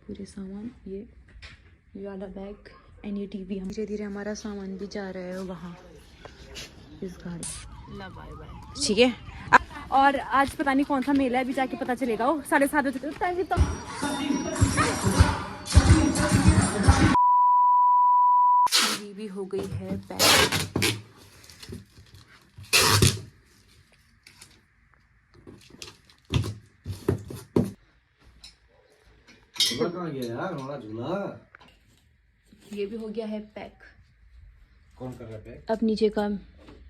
पूरे सामान, ये वाला बैग एंड ये टीवी। हम धीरे धीरे हमारा सामान भी जा रहा है वहाँ इस गाड़ी। ला बाय बाय, ठीक है। और आज पता नहीं कौन सा मेला है, अभी जाके पता चलेगा। वो 7:30 बजे टाइम कितना। भी हो गई है पैक। कहाँ गया यार हमारा झूला? ये भी हो गया है पैक। कौन कर रहा है पैक? अब नीचे का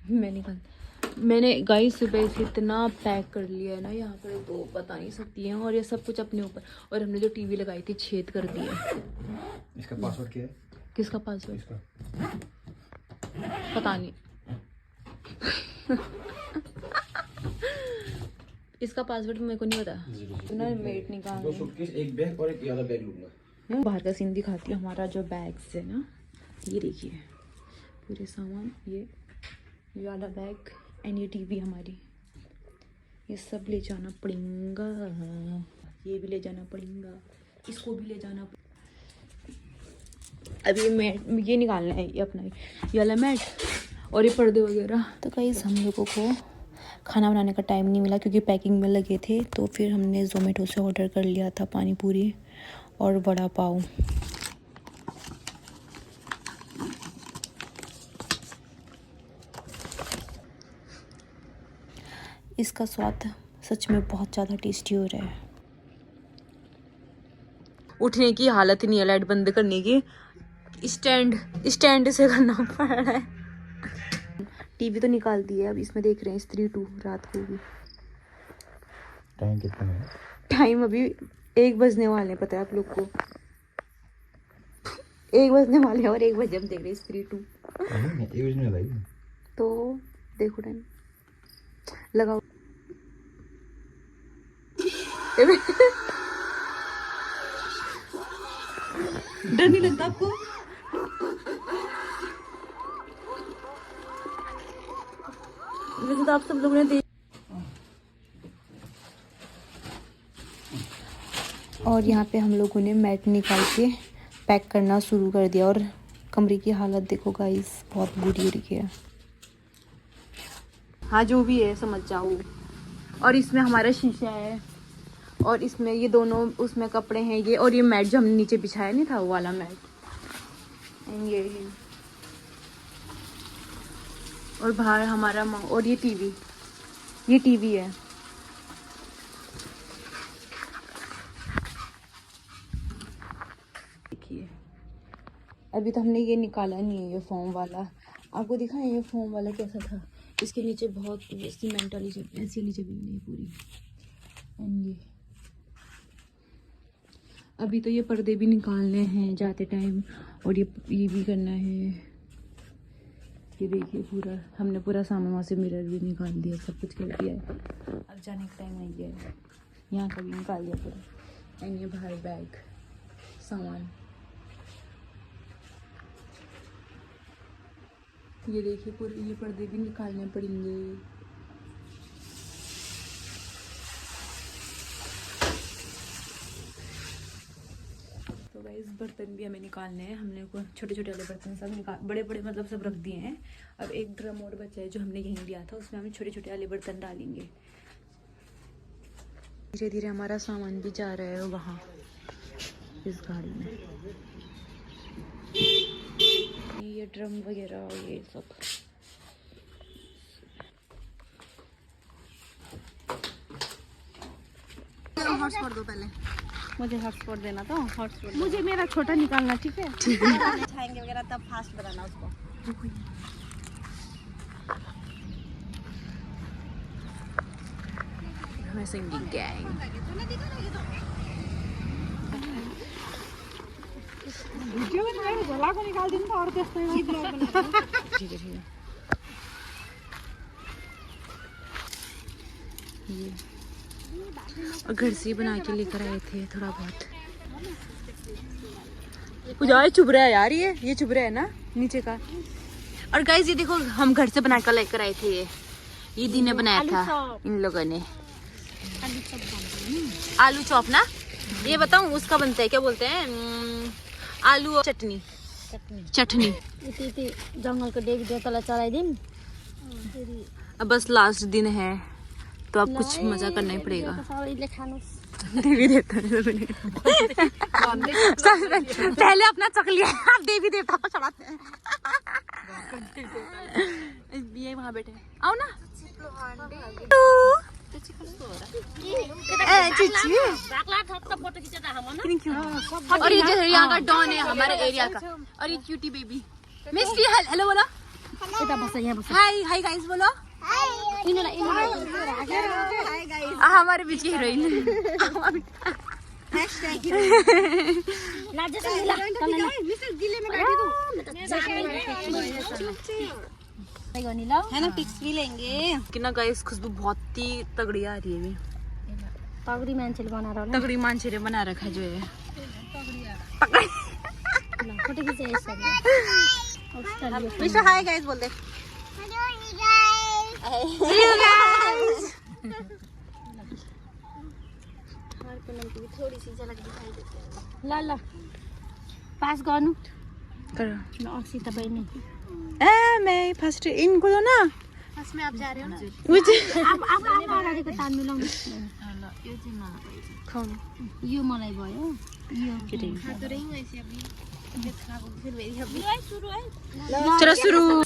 मैंने गाइस सुबह से इतना पैक कर लिया है ना यहाँ पर, तो बता नहीं सकती हैं। और ये सब कुछ अपने ऊपर। और हमने जो टीवी लगाई थी छेद कर दिया। इसका पासवर्ड क्या है? किसका पासवर्ड? इसका पता नहीं। इसका पासवर्ड मेरे को नहीं पता। ना मेट निकाल 2 सूटकेस, एक बैग और एक बैग लूंगा। मैं बाहर का सीन दिखाती हूँ। हमारा जो बैग्स है ना, ये देखिए पूरे सामान, ये वाला बैग एंड ये टीवी हमारी, ये सब ले जाना पड़ेगा। ये भी ले जाना पड़ेगा, इसको भी ले जाना। अब ये मैट, ये निकालना है, ये अपना ये वाला मैट और ये पर्दे वगैरह। तो गाइस हम लोगों को खाना बनाने का टाइम नहीं मिला क्योंकि पैकिंग में लगे थे। तो फिर हमने ज़ोमेटो से ऑर्डर कर लिया था पानी पूरी और वड़ा पाव। इसका स्वाद सच में बहुत ज़्यादा टेस्टी हो रहा है। उठने की हालत ही नहीं है, लाइट बंद करने की। स्टैंड से करना पड़ रहा है। टीवी तो निकाल दी है, अब इसमें देख रहे हैं स्त्री 2 रात को भी। टाइम कितना है? टाइम अभी 1 बजने वाले हैं, पता है आप लोग को। 1 बजने वाले हैं और 1 बजे हम देख रहे हैं स्त्री 2। तो देखो टाइम लगाओ। डर नहीं लगता आपको? वैसे तो आप सब लोगों ने देख। और यहाँ पे हम लोगों ने मैट निकाल के पैक करना शुरू कर दिया। और कमरे की हालत देखो गाइस, बहुत बुरी हो रही है। हाँ जो भी है समझ जाओ। और इसमें हमारा शीशा है और इसमें ये दोनों उसमें कपड़े हैं ये। और ये मैट जो हमने नीचे बिछाया नहीं था, वो वाला मैट। ये है। और बाहर हमारा और ये टीवी है। देखिए अभी तो हमने ये निकाला नहीं है, ये फोम वाला। आपको दिखा है ये फोम वाला कैसा था? इसके नीचे बहुत सीमेंट वाली ऐसी वाली जमीन है पूरी। एंड ये अभी तो ये पर्दे भी निकालने हैं जाते टाइम। और ये भी करना है। ये देखिए पूरा हमने पूरा सामान वहाँ से मिरर भी निकाल दिया, सब कुछ कर दिया है। अब जाने का टाइम आ गया है, यहाँ का भी निकाल दिया पूरा। एंड ये बाहर बैग सामान, ये देखिए पूरे ये पर्दे भी निकालने पड़ेंगे। तो गाइस बर्तन भी हमें निकालने हैं। हमने को छोटे छोटे वाले बर्तन सब निकाल, बड़े बड़े मतलब सब रख दिए हैं। अब एक ड्रम और बचा है जो हमने यहीं लिया था, उसमें हम छोटे छोटे वाले बर्तन डालेंगे। धीरे धीरे हमारा सामान भी जा रहा है वहाँ इस गाड़ी में। ये ड्रम वगैरह और ये सब। हॉटस्पॉट दो पहले, मुझे हॉटस्पॉट देना। तो हॉटस्पॉट मुझे मेरा छोटा निकालना, ठीक है? ठीक है। खाएंगे वगैरह तब फास्ट बनाना उसको। मैं सिंगिंग गैंग। वीडियो में मेरे गला को निकाल दूंगा और देखते हैं। ठीक है ठीक है। ये और घर से ही बना के लेकर आए थे थोड़ा बहुत। पूजा चुभ रहा है यार, ये चुभ रहा है ना नीचे का। और गाइस ये देखो हम घर से बना कर लेकर आए थे। ये दी ने बनाया था इन लोगों ने। आलू चॉप ना। ये बताऊं उसका बनता है, क्या बोलते हैं, आलू और चटनी। चटनी जंगल को देवी देवतालाई चढाइदिउँ। अब बस लास्ट दिन है तो अब कुछ मजा करना ही पड़ेगा। सबैले खानुस्। देवी देवता पहले अपना चख लिया, अब देवी देवता को चढ़ाते हैं। ये वहाँ बैठे, आओ ना। और ये जो यहाँ का डॉन है हमारे एरिया का, और ये क्यूटी बेबी मिस्टी। हेलो बोलो, हाय हाय गाइस बोलो। हमारे बीच की हीरोइन। है ना, पिक्स भी लेंगे कि ना गाइस, खुशबू बहुत ही तगड़ी आ रही है। अभी तगड़ी मान्छेले बनाएर होला। तगड़ी मान्छेले बना रखा है जो है। फोटो खिच्छ यसरी। मिस्टर हाय गाइस बोल दे। ल ल पास गर्नु करो। ल अस्सी त बहिनी। मैं फर्स्ट इनको दो ना। फर्स्ट में आप जा रहे हो ना, मुझे अब अगाडिको तान मिलाउनु। खाउनु यो मलाई भयो, यो चलो शुरू।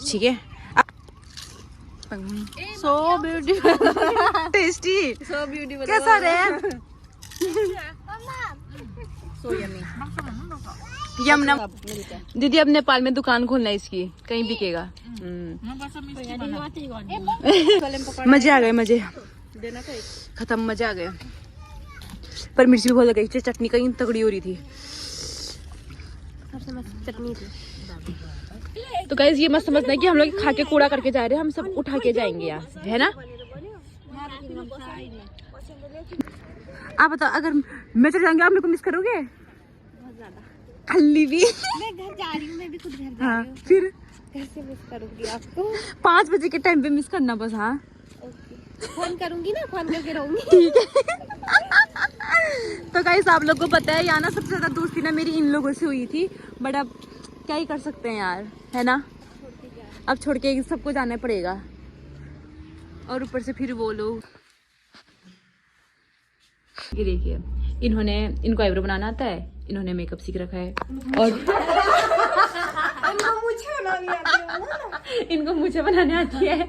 ठीक है। So beautiful, tasty, so beautiful. कैसा रहे? So yummy. यमुना दीदी, अब नेपाल में दुकान खोलना है इसकी, कहीं बिकेगा। मजे आ गए, मजे खत्म, मजे आ गए। पर मिर्ची भी बहुत लगी, चटनी कहीं तगड़ी हो रही थी। चटनी थी। तो गाइस ये मत समझना कि हम लोग खा के कूड़ा करके जा रहे हैं, हम सब उठा के जाएंगे यहाँ से, है ना। आप बताओ, अगर मैं चले जाऊंगी आप मेरे को मिस करोगे? खल्ली भी। मैं घर जा रही हूँ, मैं भी खुद घर जा हाँ, रही हूँ। फिर कैसे मिस करूंगी आपको? 5 बजे के टाइम पे मिस करना बस। हाँ फोन करूंगी ना, फोन करके रहूंगी। ठीक है। तो गाइस आप लोग को पता है यहाँ ना सबसे ज्यादा दोस्ती ना मेरी इन लोगों से हुई थी, बट अब क्या ही कर सकते हैं यार, है ना। अब छोड़ के सबको जाना पड़ेगा। और ऊपर से फिर वो लोग, ये देखिए, इनको आईब्रो बनाना आता है, इन्होंने मेकअप सीख रखा है, और इनको मुझे बनाने आती है,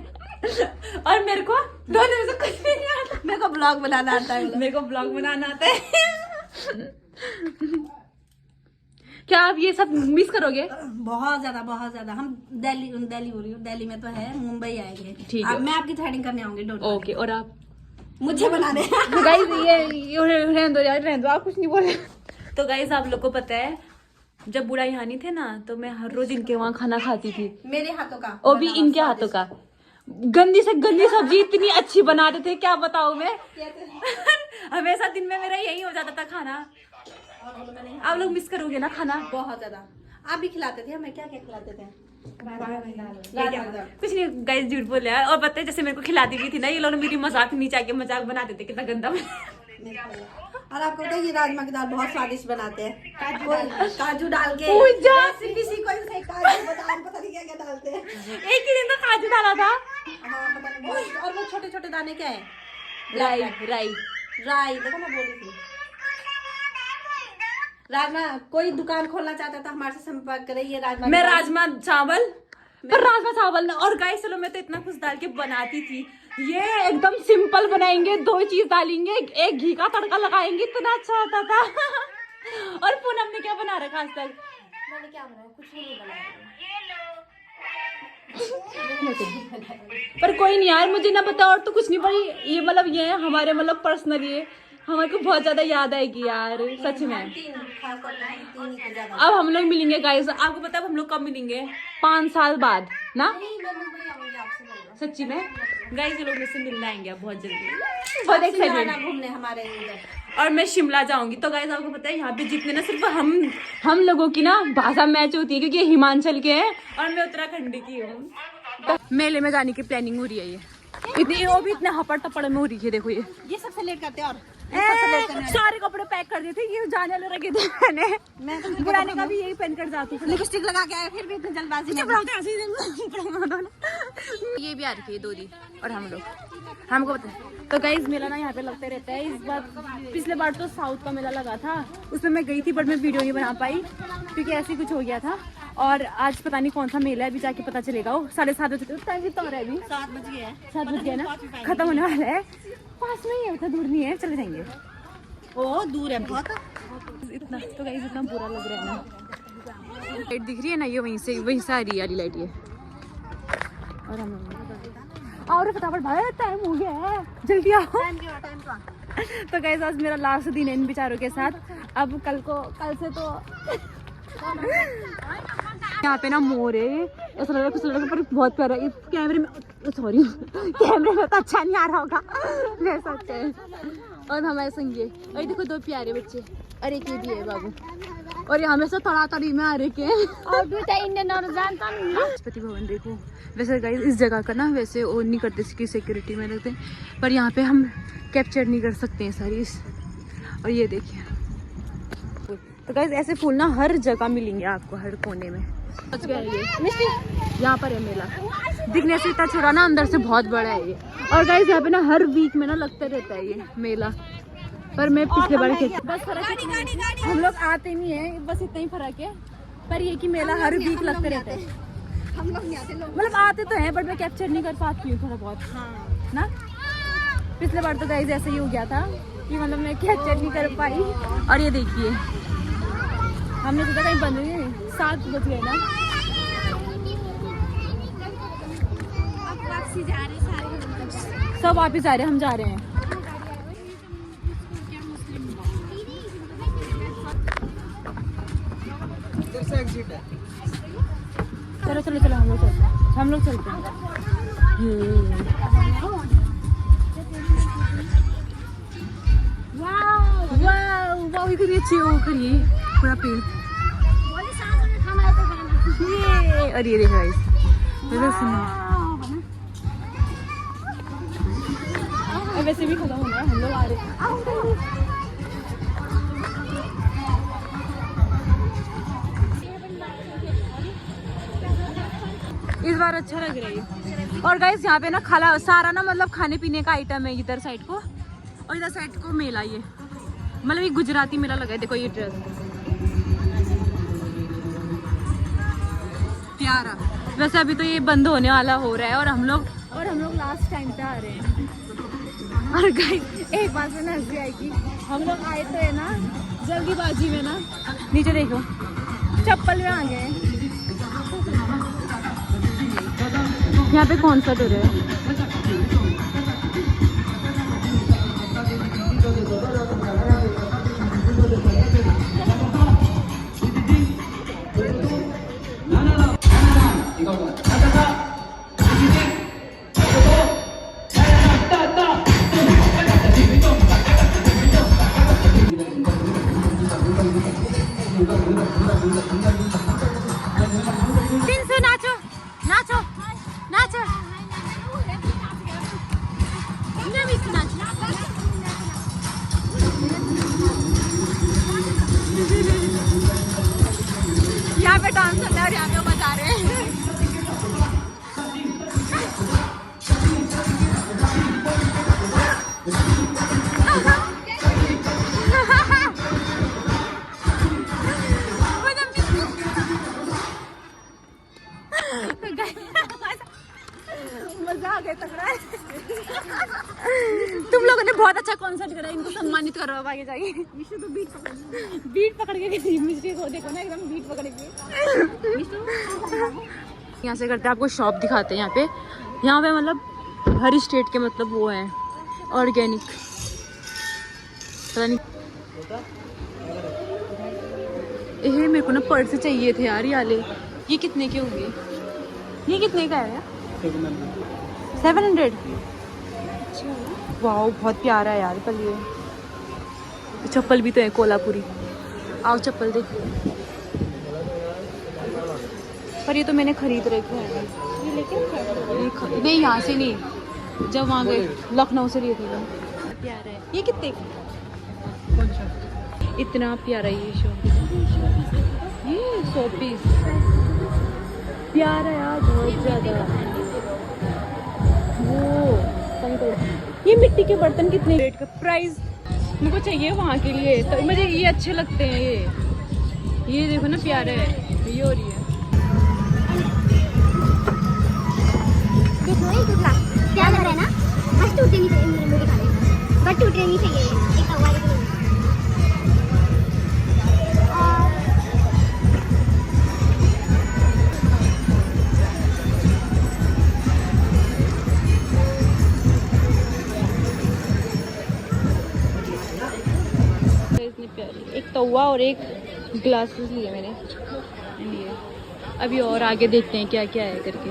और मेरे को दोनों में से कुछ भी नहीं आता। मेरे को ब्लॉग बनाना आता है। मेरे को ब्लॉग बनाना आता है। क्या आप ये सब मिस करोगे? बहुत ज्यादा। हम दिल्ली हो रही हूँ, दिल्ली में तो है, मुंबई आएंगे। ठीक है, मैं आपकी थ्रेडिंग करने आऊंगी। ओके। और आप मुझे बनाने। गाइस ये रहने दो, आप कुछ नहीं बोले। तो गाइस आप लोग को पता है, जब बुढ़ा यहाँ नहीं थे ना, तो मैं हर रोज इनके वहाँ खाना खाती थी, मेरे हाथों का, वो भी इनके हाथों का। गंदी से गंदी सब्जी इतनी अच्छी बनाते थे, क्या बताऊं मैं। हमेशा दिन में मेरा यही हो जाता था खाना। आप लोग मिस करोगे ना खाना? बहुत ज्यादा। आप भी खिलाते थे, हमें क्या खिलाते थे? कुछ नहीं गाइस, झूठ बोले यार। और पता है, जैसे मेरे को खिलाती भी थी ना, ये लोग मेरी मजाक नीचे आके मजाक बनाते थे, कितना गंदा। और आपको पता है ये राजमा की दाल बहुत स्वादिष्ट बनाते हैं, काजू डाल के। किसी को काजू बादाम पता नहीं क्या डालते हैं। एक ही दिन तो काजू डाला था। हाँ पता नहीं बहुत। और वो छोटे छोटे दाने क्या है? राई। देखो मैं बोली थी। राजमा, कोई दुकान खोलना चाहता था हमारे से संपर्क करे। ये राजमा, मैं राजमा चावल, पर राजमा चावल ना। और गाइस चलो, मैं तो इतना कुछ डाल के बनाती थी, ये एकदम सिंपल बनाएंगे, 2 चीज डालेंगे, एक घी का तड़का लगाएंगे, इतना अच्छा होता था। और पूनम ने क्या बना रखा आज तक? मैंने क्या बनाया? कुछ नहीं बनाया। पर कोई नहीं यार, मुझे ना पता, और तो कुछ नहीं। भाई ये मतलब ये है हमारे, मतलब पर्सनली ये हमारे को बहुत ज्यादा याद आएगी यार, सच में। अब हम लोग मिलेंगे गाइस, आपको पता है हम लोग कब मिलेंगे? 5 साल बाद ना, सच्ची में गाइस। ये लोग मुझसे मिलने आएंगे अब बहुत जल्दी, बहुत एक्साइटेड घूमने हमारे इधर। और मैं शिमला जाऊंगी। तो गाइस आपको पता है यहाँ पे जितने ना सिर्फ हम लोगों की ना भाषा मैच होती है, क्योंकि ये हिमाचल के हैं और मैं उत्तराखंड की हूँ। तो मेले में जाने की प्लानिंग हो रही है, ये इतनी, वो भी इतने हपड़ तपड़ में हो रही है। देखो ये सबसे लेट करते हैं। और सारे कपड़े पैक कर दिए थे, ये जाने वाले रखे थे मैंने। मैं तो बुलाने का भी यही पहन कर जाती थी। लिपस्टिक लगा के आए, फिर भी इतनी जल्दबाजी में। ये भी आ रखी है दोरी और हम लोग, हमको पता है। तो गाइस मेला ना यहाँ पे लगते रहता है। इस बार, पिछले बार तो साउथ का मेला लगा था, उसमें मैं गई थी बट मैं वीडियो नहीं बना पाई क्योंकि ऐसे कुछ हो गया था। और आज पता नहीं कौन सा मेला है, अभी जाके पता चलेगा। वो 7:30 बजे टाइम कितना हो रहा है अभी? 7 बज गए। 7 बज गया ना, खत्म होने वाला है। पास में ही है, उतना दूर नहीं है, चले जाएंगे। ओ दूर है बहुत। इतना तो गाइस इतना बुरा लग रहा है ना। लाइट दिख रही है ना, ये वहीं से आ रही है वाली लाइट ये। और हम और फटाफट भाई, टाइम हो गया है, जल्दी आओ। टाइम का। तो गाइस आज मेरा लास्ट दिन है इन बेचारों के साथ। अब कल से तो यहाँ पे ना मोर है, ऐसा लग रहा है कुछ लड़का पर बहुत प्यारा। इस कैमरे में, सॉरी कैमरे में तो अच्छा नहीं आ रहा होगा, ले सकते हैं। और हमारे संगी, और देखो 2 प्यारे बच्चे, और एक ये भी है बाबू। और यहाँ से तड़ातड़ी में आ रखे हैं। और बेटा इंडियन और जानता नहीं राष्ट्रपति भवन देखो। वैसे गाइस इस जगह का ना वैसे वो नहीं करते इसकी सिक्योरिटी में रहते, पर यहाँ पे हम कैप्चर नहीं कर सकते हैं सारी। और ये देखिए, तो गाइस ऐसे फूल ना हर जगह मिलेंगे आपको, हर कोने में। यहाँ पर है मेला, दिखने से इतना छोटा ना, अंदर से बहुत बड़ा है ये। और गाइस यहाँ पे ना हर वीक में ना लगता रहता है ये मेला। पर मैं पिछले बार बस फर्क है, हम लोग आते नहीं है, बस इतना ही फर्क है। पर ये कि मेला हर वीक लगते रहता है। हम लोग नहीं आते, लोग मतलब आते तो हैं बट मैं कैप्चर नहीं कर पाती हूँ थोड़ा बहुत ना। पिछले बार तो गाइस ऐसे ही हो गया था कि मतलब मैं कैप्चर नहीं कर पाई। और ये देखिए, हमने सोचा कहीं बंद नहीं, 7 बज गए ना। वापसी जा रहे सारे, सब वापिस आ रहे हैं, हम जा रहे हैं। चलो चलो चलो, हम लोग चलते हैं। वाह, इतनी अच्छी वो करिए पूरा पेड़। ये और ये देखो गाइस, वैसे भी खत्म होना है, हम लोग आ रहे हैं। इस बार अच्छा लग रहा है। और गाइस यहाँ पे ना खाला सारा ना मतलब खाने पीने का आइटम है इधर साइड को, और इधर साइड को मेला। ये मतलब ये गुजराती मेला लगा है। देखो ये ड्रेस प्यारा। वैसे अभी तो ये बंद होने वाला हो रहा है, और हम लोग लास्ट टाइम पे आ रहे हैं। और गाइस एक बात में हंसी आएगी, हम लोग आए तो है ना जल्दीबाजी में ना, नीचे देखो चप्पल में आ गए। यहाँ पे कौन सा डर है? नाचो नाचो नाचो, यहाँ पे डांस कर रहे हैं और यहाँ पे बता रहे हैं। मजा आ गया तगड़ा। तुम लोगों ने बहुत अच्छा कॉन्सर्ट करा, इनको सम्मानित करो अब आगे जाके। तो बीट पकड़ के मिस्टी को देखो ना, एकदम बीट पकड़ के। यहाँ से करते हैं, आपको शॉप दिखाते हैं। यहाँ पे मतलब हर स्टेट के मतलब वो है ऑर्गेनिक, पता नहीं। मेरे को ना पर्स चाहिए थे यार, ये कितने के होंगे? ये कितने का है? 700। वाह बहुत प्यारा है यार। पर ये चप्पल भी तो है कोल्हापुरी। आओ चप्पल देखिए। पर ये तो मैंने खरीद रखे हैं। ये लेके नहीं, यहाँ से नहीं, जब वहाँ गए लखनऊ से लिए थे। प्यारा है। ये कितने? इतना प्यारा ये शॉप, ये 100 पीस प्यारा यार, बहुत ज्यादा। वो ये मिट्टी के बर्तन कितने रेट का, प्राइस मुझको चाहिए वहाँ के लिए, तो मुझे ये अच्छे लगते हैं। ये देखो ना प्यारे है ये, और ये देखो ये टूटला क्या लग रहा है ना, बस टूटे नहीं चाहिए मेरे मुंह दिखाने, बस टूटे नहीं चाहिए एक कौवा के लिए। इतनी प्यारी, एक तवा और एक ग्लासेस लिए मैंने लिए। अभी और आगे देखते हैं क्या क्या है करके।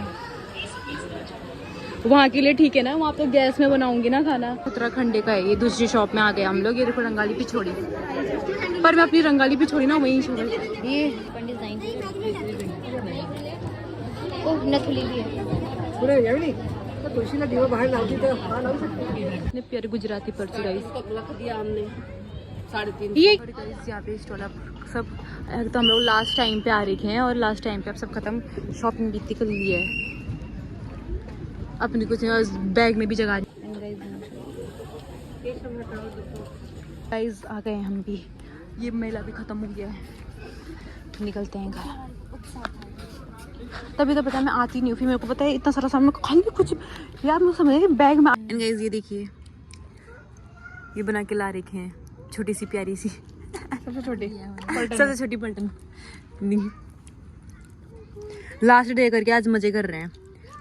वहाँ के लिए ठीक है ना, वहाँ तो गैस में बनाऊंगी ना खाना। उत्तराखंड का है ये। दूसरी शॉप में आ गए हम लोग। ये देखो रंगाली पिछोड़ी, पर मैं अपनी रंगाली पिछोड़ी ना वहीं छोड़ी। ये डिजाइन ओह नथुली भी है। इतने प्यारे गुजराती पर्ची गाइस, ये यहाँ पे स्टॉल अब सब, तो हम लोग लास्ट टाइम पे आ रखे हैं और लास्ट टाइम पे अब सब खत्म, शॉपिंग भी कर ली है अपनी, कुछ बैग में भी जगह। गाइस आ गए हम भी, ये मेला भी खत्म हो गया है, निकलते हैं घर। तभी तो पता मैं आती नहीं हूँ, फिर मेरे को पता है इतना सारा सामान खाली कुछ यार, मुझे समझ नहीं बैग में। गाइस ये देखिए, ये बना के ला रखे हैं छोटी सी प्यारी सी, सबसे छोटी पलटन। लास्ट डे करके आज मजे कर रहे हैं,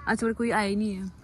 आज और कोई आया ही नहीं है।